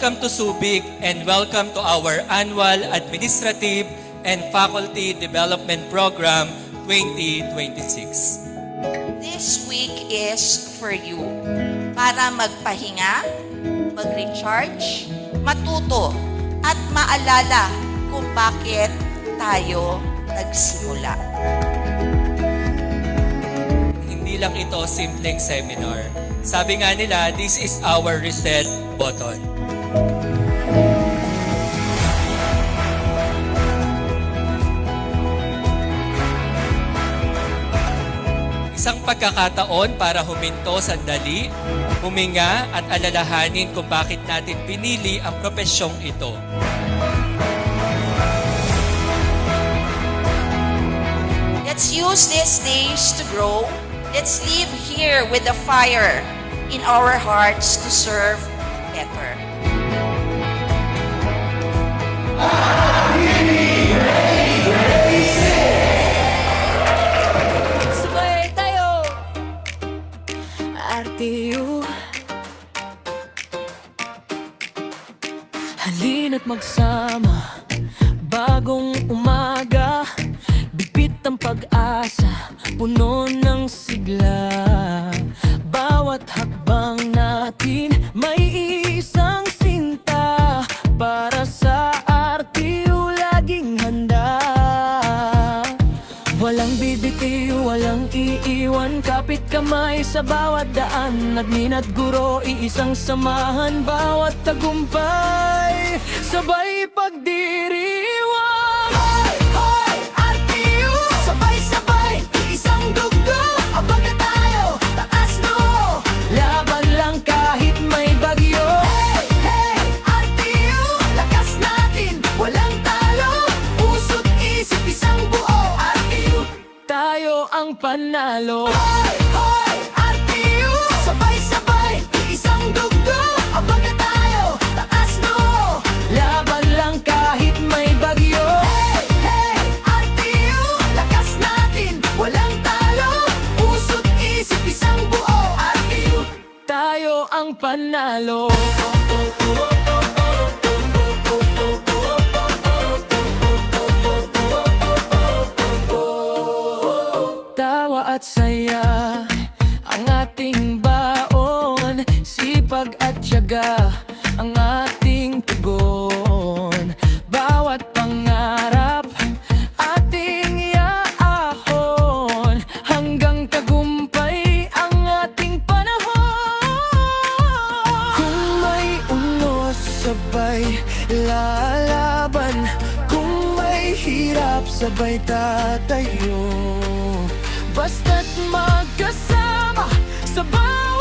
Welcome to Subic and welcome to our annual Administrative and Faculty Development Program 2026. This week is for you para magpahinga, mag-recharge, matuto, at maalala kung bakit tayo nagsimula. Hindi lang ito simpleng seminar. Sabi nga nila, this is our reset button. Isang pagkakataon para huminto sandali, huminga at alalahanin kung bakit natin pinili ang propesyong ito. Let's use these days to grow. Let's live here with the fire in our hearts to serve better. Sabay tayo, RTU. Halina't magsama, bagong umaga, bigpit ang pag-asa, puno ng sigla. Bawat hakbang natin may isang sinta, para sa RTU laging handa. Walang bibitiw, walang iiwan, kapit kamay sa bawat daan. Admin at guro, iisang samahan, bawat tagumpay, sabay pagdiriwang. Hoy, hoy, RTU, sabay-sabay, iisang dugo, abang na tayo, taas no, laban lang kahit may bagyo. Hey, hey, RTU, lakas natin, walang talo, puso't isip isang buo. RTU, tayo ang panalo. Hoy, hoy, RTU, sabay-sabay, isang dugo, abang na tayo, taas no, laban lang kahit may bagyo. Hey, hey, RTU, lakas natin, walang talo, puso't isip isang buo. RTU, tayo ang panalo. Tawa at saya ang ating baon, sipag at tiyaga ang ating tugon. Bawat pangarap ating iaahon, hanggang tagumpay ang ating panahon. Kung may unos, sabay lalaban, kung may hirap, sabay tatayo. Basta't magkasama sa bawat